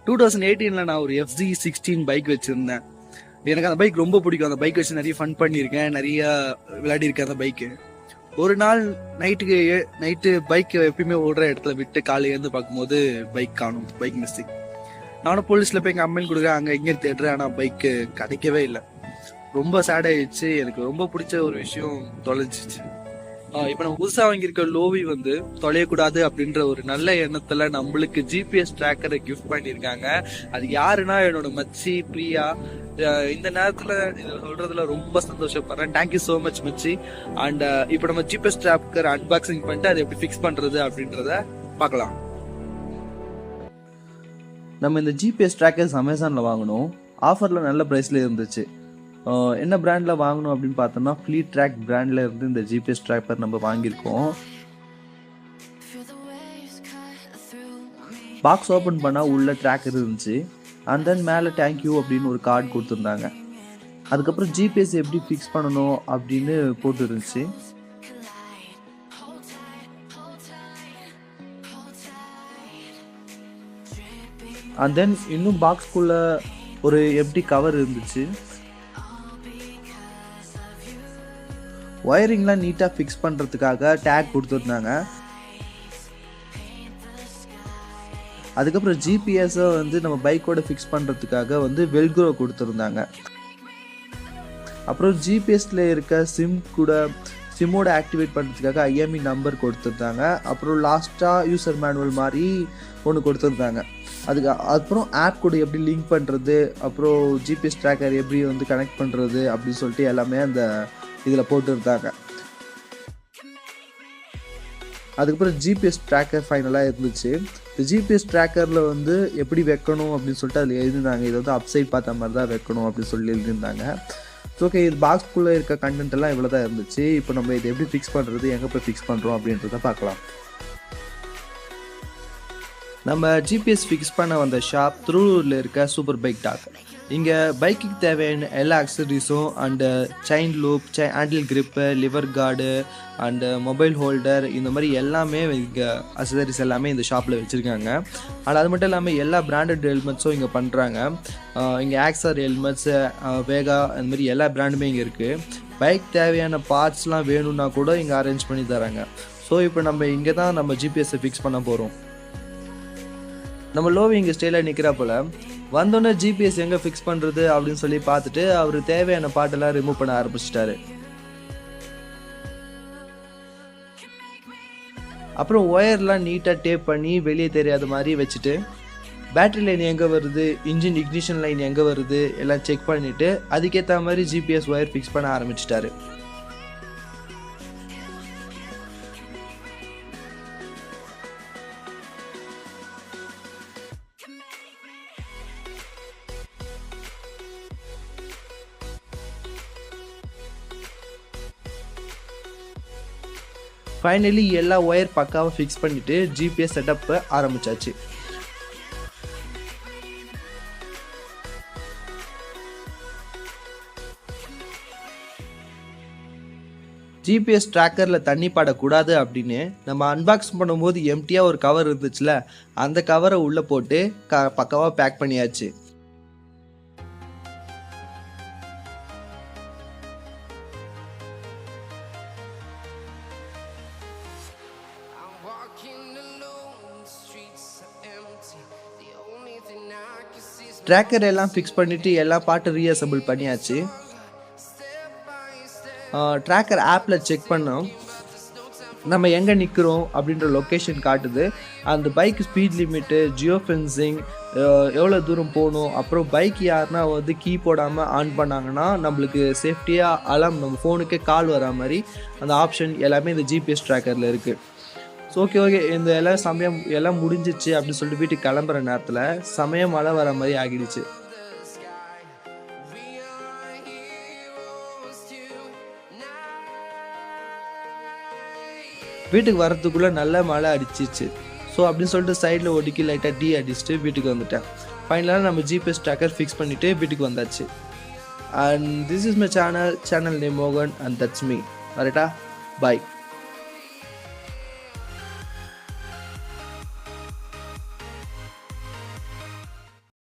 2018 நான் ஒரு FZ16 bike வச்சிருந்தேன். எனக்கு அந்த பைக் ரொம்ப பிடிக்கும். அந்த பைக் வச்சு நிறைய ஃபன் பண்ணியிருக்கேன், நிறைய விளையாடி இருக்கேன் அந்த பைக்கு. ஒரு நாள் நைட்டு பைக் எப்பயுமே ஓடுற இடத்துல விட்டு காலையில இருந்து பார்க்கும்போது பைக் காணும், பைக் மிஸ்ஸிங். நானும் போலீஸ்ல போய் எங்க அம்மன் கொடுக்குறேன், அங்க இங்கே தேடுறேன், ஆனா பைக்கு கிடைக்கவே இல்லை. ரொம்ப சேட் ஆயிடுச்சு. எனக்கு ரொம்ப பிடிச்ச ஒரு விஷயம் தொலைஞ்சிச்சு. இப்ப நம்ம புதுசா வாங்கியிருக்க லோவி வந்து தொலையக்கூடாது அப்படின்ற ஒரு நல்ல எண்ணத்துல நம்மளுக்கு ஜிபிஎஸ் ட்ராக்கரை கிஃப்ட் பண்ணியிருக்காங்க. அது யாருன்னா என்னோட மச்சி பிரியா. இந்த நேரத்துல இதை சொல்றதுல ரொம்ப சந்தோஷப்படுறேன். தேங்க்யூ சோ மச் மச்சி. அண்ட் இப்ப நம்ம ஜிபிஎஸ் ட்ராக்கர் அன்பாக்சிங் பண்ணிட்டு அதை எப்படி ஃபிக்ஸ் பண்றது அப்படின்றத பார்க்கலாம். நம்ம இந்த ஜிபிஎஸ் ட்ராக்கர்ஸ் அமேசான்ல வாங்கணும். ஆஃபர்ல நல்ல பிரைஸ்ல இருந்துச்சு. என்ன பிராண்டில் வாங்கணும் அப்படின்னு பார்த்தோம்னா ஃப்ளீட் ட்ராக் பிராண்டில் இருந்து இந்த ஜிபிஎஸ் ட்ராக்கர் நம்ம வாங்கியிருக்கோம். பாக்ஸ் ஓப்பன் பண்ணால் உள்ள ட்ராக்கர் இருந்துச்சு. அண்ட் தென் மேலே தேங்க்யூ அப்படின்னு ஒரு கார்டு கொடுத்துருந்தாங்க. அதுக்கப்புறம் ஜிபிஎஸ் எப்படி ஃபிக்ஸ் பண்ணணும் அப்படின்னு போட்டு இருந்துச்சு. அண்ட் தென் இன்னும் பாக்ஸ்குள்ளே ஒரு எம்டி கவர் இருந்துச்சு. ஒயரிங்லாம் நீட்டாக ஃபிக்ஸ் பண்ணுறதுக்காக டேக் கொடுத்துருந்தாங்க. அதுக்கப்புறம் ஜிபிஎஸை வந்து நம்ம பைக்கோட ஃபிக்ஸ் பண்ணுறதுக்காக வந்து வெல்க்ரோ கொடுத்துருந்தாங்க. அப்புறம் ஜிபிஎஸ்ல இருக்க சிம்மோட ஆக்டிவேட் பண்ணுறதுக்காக IMEI நம்பர் கொடுத்துருந்தாங்க. அப்புறம் லாஸ்ட்டாக யூசர் மேனுவல் மாதிரி ஒன்று கொடுத்துருந்தாங்க. அப்புறம் ஆப் கூட எப்படி லிங்க் பண்ணுறது, அப்புறம் ஜிபிஎஸ் ட்ராக்கர் எப்படி வந்து கனெக்ட் பண்ணுறது அப்படின்னு சொல்லிட்டு எல்லாமே அந்த இதில் போட்டுருந்தாங்க. அதுக்கப்புறம் ஜிபிஎஸ் ட்ராக்கர் ஃபைனலாக இருந்துச்சு. இந்த ஜிபிஎஸ் ட்ராக்கரில் வந்து எப்படி வைக்கணும் அப்படின்னு சொல்லிட்டு அதில் எழுதியிருந்தாங்க. இதை வந்து அப்சைட் பார்த்த மாதிரி தான் வைக்கணும் அப்படின்னு சொல்லி எழுதியிருந்தாங்க. ஓகே, இது பாக்ஸ்குள்ளே இருக்க கண்டென்ட் எல்லாம் இவ்வளோ தான் இருந்துச்சு. இப்போ நம்ம இதை எப்படி ஃபிக்ஸ் பண்ணுறது, எங்கே போய் ஃபிக்ஸ் பண்ணுறோம் அப்படின்றத பார்க்கலாம். நம்ம ஜிபிஎஸ் ஃபிக்ஸ் பண்ண வந்த ஷாப் திருவள்ளூரில் இருக்க சூப்பர் பைக் டாக். இங்கே பைக்குக்கு தேவையான எல்லா அக்சசரிஸும் and chain loop, handle grip, lever guard and mobile holder, இந்த மாதிரி எல்லாமே இங்கே அக்சசரிஸ் எல்லாமே இந்த ஷாப்பில் வச்சுருக்காங்க. ஆனால் அது மட்டும் இல்லாமல் எல்லா பிராண்டட் ஹெல்மெட்ஸும் இங்கே பண்ணுறாங்க. இங்கே ஆக்சர் ஹெல்மெட்ஸு, வேகா, அந்த மாதிரி எல்லா பிராண்டுமே இங்கே இருக்குது. பைக் தேவையான பார்ட்ஸ்லாம் வேணும்னா கூட இங்கே அரேஞ்ச் பண்ணி தராங்க. ஸோ இப்போ நம்ம இங்கே தான் நம்ம ஜிபிஎஸ்ஸை ஃபிக்ஸ் பண்ண போகிறோம். நம்ம லோவி இங்கே ஸ்டைலாக நிற்கிறா போல். வந்தோடனே ஜிபிஎஸ் எங்கே ஃபிக்ஸ் பண்ணுறது அப்படின்னு சொல்லி பார்த்துட்டு அவர் தேவையான பாட்டெல்லாம் ரிமூவ் பண்ண ஆரம்பிச்சிட்டாரு. அப்புறம் ஒயர்லாம் நீட்டாக டேப் பண்ணி வெளியே தெரியாத மாதிரி வச்சுட்டு பேட்டரி லைன் எங்கே வருது, இன்ஜின் இக்னிஷன் லைன் எங்கே வருது எல்லாம் செக் பண்ணிவிட்டு அதுக்கேற்ற மாதிரி ஜிபிஎஸ் ஒயர் ஃபிக்ஸ் பண்ண ஆரம்பிச்சிட்டாரு. ஃபைனலி எல்லா ஒயர் பக்காவாக ஃபிக்ஸ் பண்ணிவிட்டு ஜிபிஎஸ் செட்டப்பை ஆரம்பித்தாச்சு. ஜிபிஎஸ் ட்ராக்கரில் தண்ணி படக்கூடாது அப்படின்னு நம்ம அன்பாக்ஸ் பண்ணும்போது எம்டியாக ஒரு கவர் இருந்துச்சுல, அந்த கவரை உள்ளே போட்டு பக்காவாக பேக் பண்ணியாச்சு. ட்ராக்கர் எல்லாம் ஃபிக்ஸ் பண்ணிவிட்டு எல்லா பாட்டும் ரீஅசம்பிள் பண்ணியாச்சு. ட்ராக்கர் ஆப்பில் செக் பண்ணோம், நம்ம எங்கே நிற்கிறோம் அப்படின்ற லொக்கேஷன் காட்டுது. அந்த bike speed limit, Jio fencing, எவ்வளோ தூரம் போகணும், அப்புறம் பைக் யாருன்னா வந்து கீ போடாமல் ஆன் பண்ணாங்கன்னா நம்மளுக்கு சேஃப்டியாக அலாம் நம்ம ஃபோனுக்கே கால் வரா மாதிரி அந்த ஆப்ஷன் எல்லாமே இந்த ஜிபிஎஸ் ட்ராக்கரில் இருக்குது. ஸோ ஓகே இந்த எல்லாம் முடிஞ்சிச்சு அப்படின்னு சொல்லிட்டு வீட்டுக்கு கிளம்புற நேரத்தில் மழை வர மாதிரி ஆகிடுச்சு. வீட்டுக்கு வரத்துக்குள்ளே நல்ல மழை அடிச்சிச்சு. ஸோ அப்படின்னு சொல்லிட்டு சைடில் ஒடிக்கி லைட்டாக டீ அடிச்சுட்டு வீட்டுக்கு வந்துட்டேன். ஃபைனலாக நம்ம ஜிபிஎஸ் ட்ராக்கர் ஃபிக்ஸ் பண்ணிவிட்டு வீட்டுக்கு வந்தாச்சு. And this is my channel name மோகன் அண்ட் தட்ஸ் மீ. கரெக்டா? பாய்.